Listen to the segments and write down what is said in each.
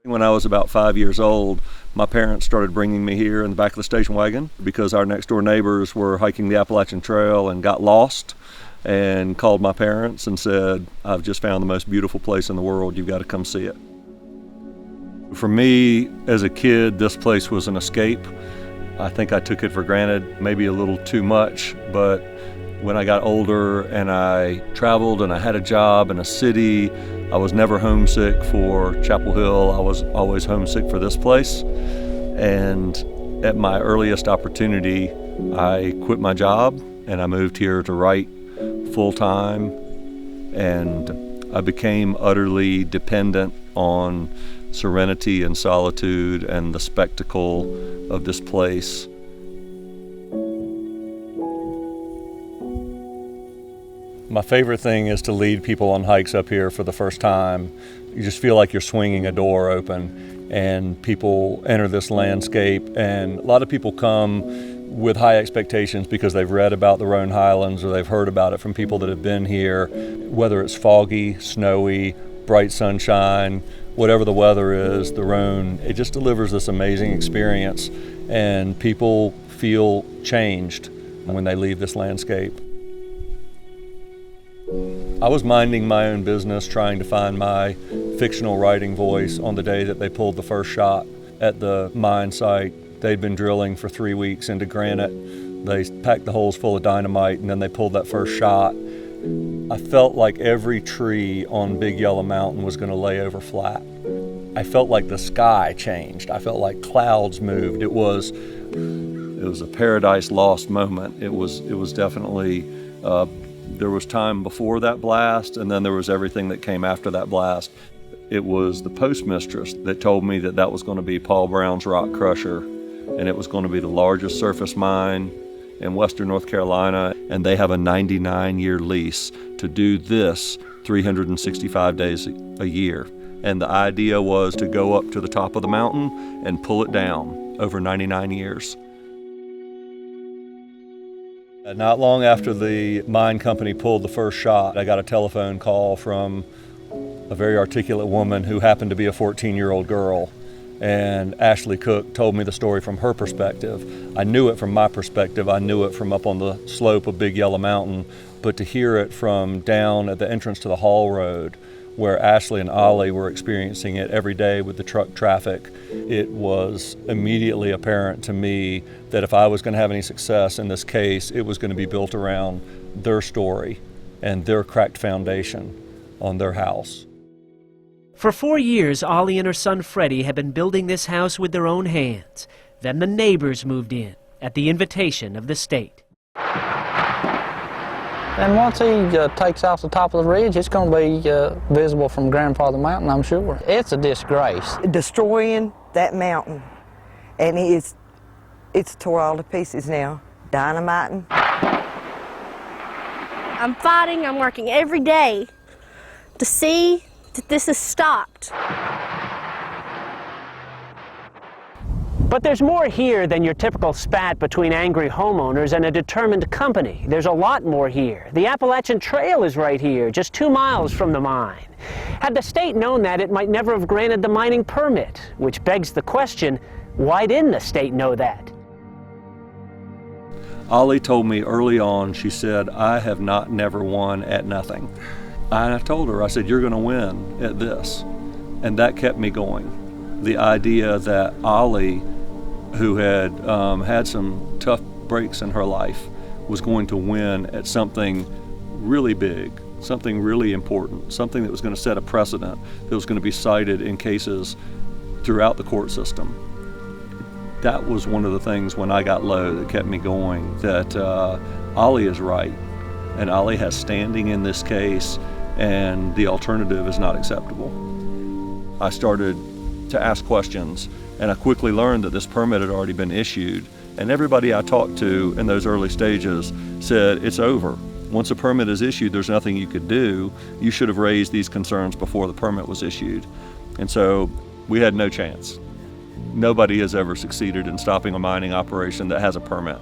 When I was about 5 years old, my parents started bringing me here in the back of the station wagon because our next door neighbors were hiking the Appalachian Trail and got lost, and called my parents and said, "I've just found the most beautiful place in the world, you've got to come see it." For me, as a kid, this place was an escape. I think I took it for granted, maybe a little too much, but when I got older and I traveled and I had a job in a city, I was never homesick for Chapel Hill. I was always homesick for this place. And at my earliest opportunity, I quit my job and I moved here to write full time. And I became utterly dependent on serenity and solitude and the spectacle of this place. My favorite thing is to lead people on hikes up here for the first time. You just feel like you're swinging a door open and people enter this landscape, and a lot of people come with high expectations because they've read about the Roan Highlands or they've heard about it from people that have been here. Whether it's foggy, snowy, bright sunshine, whatever the weather is, the Roan, it just delivers this amazing experience, and people feel changed when they leave this landscape. I was minding my own business, trying to find my fictional writing voice on the day that they pulled the first shot at the mine site. They'd been drilling for 3 weeks into granite. They packed the holes full of dynamite, and then they pulled that first shot. I felt like every tree on Big Yellow Mountain was going to lay over flat. I felt like the sky changed. I felt like clouds moved. It was a paradise lost moment. It was definitely. There was time before that blast, and then there was everything that came after that blast. It was the postmistress that told me that that was going to be Paul Brown's Rock Crusher, and it was going to be the largest surface mine in western North Carolina, and they have a 99-year lease to do this 365 days a year. And the idea was to go up to the top of the mountain and pull it down over 99 years. Not long after the mine company pulled the first shot, I got a telephone call from a very articulate woman who happened to be a 14-year-old girl. And Ashley Cook told me the story from her perspective. I knew it from my perspective. I knew it from up on the slope of Big Yellow Mountain. But to hear it from down at the entrance to the Hall Road, where Ashley and Ollie were experiencing it every day with the truck traffic, it was immediately apparent to me that if I was going to have any success in this case, it was going to be built around their story and their cracked foundation on their house. For 4 years, Ollie and her son Freddie had been building this house with their own hands. Then the neighbors moved in at the invitation of the state. And once he takes off the top of the ridge, it's going to be visible from Grandfather Mountain, I'm sure. It's a disgrace. Destroying that mountain, and it's tore all to pieces now. Dynamiting. I'm fighting, I'm working every day to see that this is stopped. But there's more here than your typical spat between angry homeowners and a determined company. There's a lot more here. The Appalachian Trail is right here, just 2 miles from the mine. Had the state known that, it might never have granted the mining permit, which begs the question, why didn't the state know that? Ollie told me early on, she said, "I have never won at nothing." And I told her, I said, "You're going to win at this." And that kept me going. The idea that Ollie, who had had some tough breaks in her life, was going to win at something really big, something really important, something that was going to set a precedent, that was going to be cited in cases throughout the court system. That was one of the things when I got low that kept me going, that Ollie is right, and Ollie has standing in this case, and the alternative is not acceptable. I started to ask questions, and I quickly learned that this permit had already been issued, and everybody I talked to in those early stages said, "It's over. Once a permit is issued, there's nothing you could do. You should have raised these concerns before the permit was issued." And so we had no chance. Nobody has ever succeeded in stopping a mining operation that has a permit.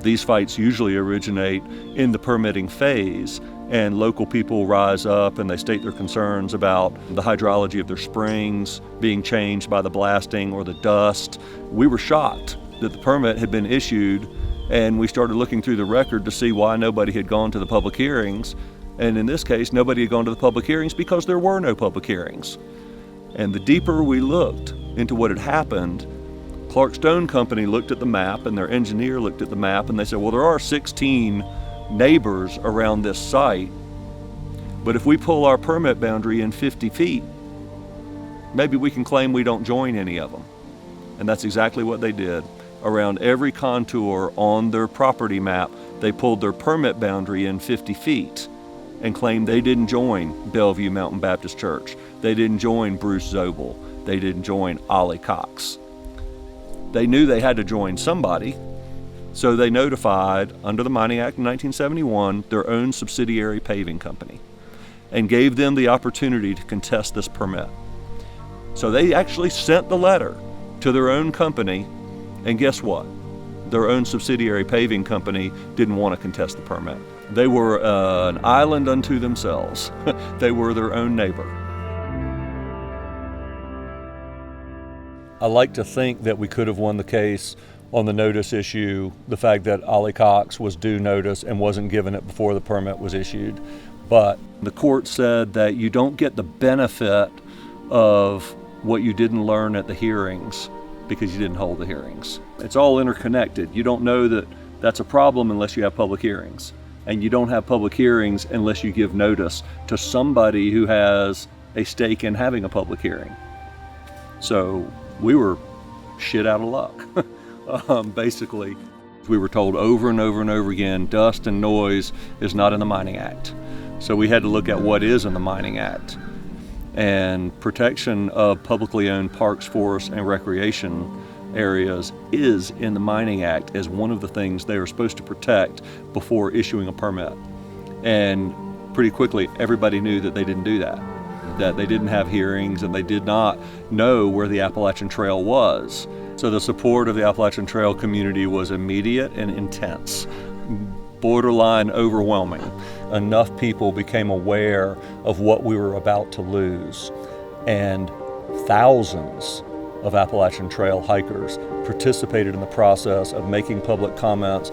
These fights usually originate in the permitting phase, and local people rise up and they state their concerns about the hydrology of their springs being changed by the blasting or the dust. We were shocked that the permit had been issued, and we started looking through the record to see why nobody had gone to the public hearings. And in this case, nobody had gone to the public hearings because there were no public hearings. And the deeper we looked into what had happened, Clark Stone Company looked at the map and their engineer looked at the map and they said, well, there are 16 neighbors around this site, but if we pull our permit boundary in 50 feet, maybe we can claim we don't join any of them. And that's exactly what they did. Around every contour on their property map, they pulled their permit boundary in 50 feet and claimed they didn't join Bellevue Mountain Baptist Church. They didn't join Bruce Zobel. They didn't join Ollie Cox. They knew they had to join somebody, so they notified, under the Mining Act of 1971, their own subsidiary paving company and gave them the opportunity to contest this permit. So they actually sent the letter to their own company, and guess what? Their own subsidiary paving company didn't want to contest the permit. They were an island unto themselves. They were their own neighbor. I like to think that we could have won the case on the notice issue, the fact that Ollie Cox was due notice and wasn't given it before the permit was issued. But the court said that you don't get the benefit of what you didn't learn at the hearings because you didn't hold the hearings. It's all interconnected. You don't know that that's a problem unless you have public hearings. And you don't have public hearings unless you give notice to somebody who has a stake in having a public hearing. So we were shit out of luck. Basically, we were told over and over and over again, dust and noise is not in the Mining Act. So we had to look at what is in the Mining Act. And protection of publicly owned parks, forests, and recreation areas is in the Mining Act as one of the things they are supposed to protect before issuing a permit. And pretty quickly, everybody knew that they didn't do that they didn't have hearings, and they did not know where the Appalachian Trail was. So the support of the Appalachian Trail community was immediate and intense, borderline overwhelming. Enough people became aware of what we were about to lose, and thousands of Appalachian Trail hikers participated in the process of making public comments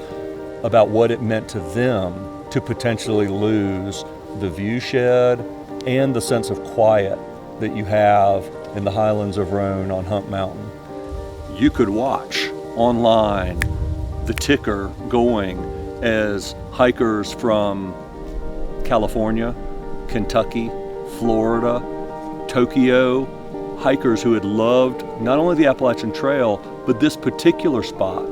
about what it meant to them to potentially lose the view shed and the sense of quiet that you have in the highlands of Roan on Hump Mountain. You could watch online the ticker going as hikers from California, Kentucky, Florida, Tokyo, hikers who had loved not only the Appalachian Trail, but this particular spot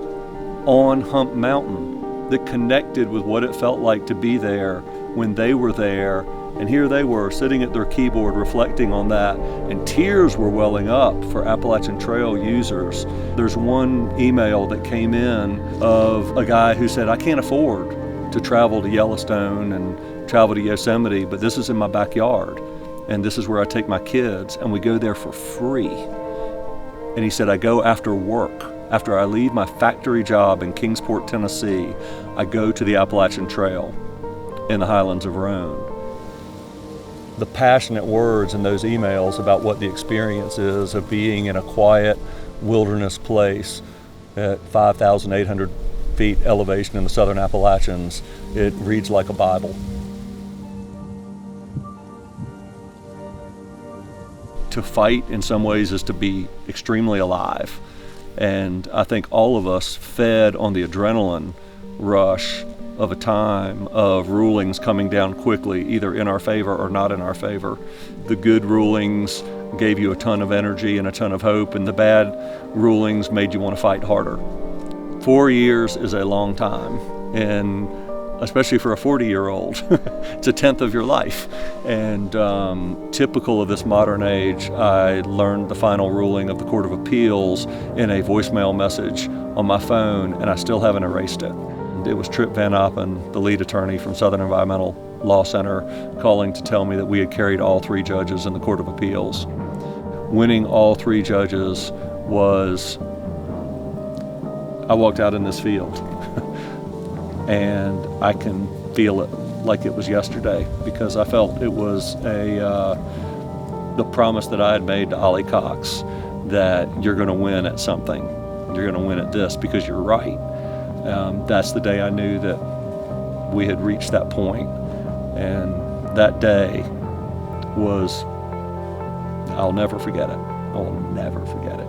on Hump Mountain that connected with what it felt like to be there when they were there. And here they were sitting at their keyboard reflecting on that, and tears were welling up for Appalachian Trail users. There's one email that came in of a guy who said, I can't afford to travel to Yellowstone and travel to Yosemite, but this is in my backyard, and this is where I take my kids, and we go there for free. And he said, I go after work. After I leave my factory job in Kingsport, Tennessee, I go to the Appalachian Trail in the highlands of Roan. The passionate words in those emails about what the experience is of being in a quiet wilderness place at 5,800 feet elevation in the southern Appalachians, it reads like a Bible. To fight in some ways is to be extremely alive. And I think all of us fed on the adrenaline rush of a time of rulings coming down quickly, either in our favor or not in our favor. The good rulings gave you a ton of energy and a ton of hope, and the bad rulings made you want to fight harder. 4 years is a long time, and especially for a 40-year-old, it's a tenth of your life. And typical of this modern age, I learned the final ruling of the Court of Appeals in a voicemail message on my phone, and I still haven't erased it. It was Trip Van Oppen, the lead attorney from Southern Environmental Law Center, calling to tell me that we had carried all 3 judges in the Court of Appeals. Winning all 3 judges was, I walked out in this field and I can feel it like it was yesterday, because I felt it was the promise that I had made to Ollie Cox, that you're going to win at something. You're going to win at this because you're right. That's the day I knew that we had reached that point. And that day was, I'll never forget it. I'll never forget it.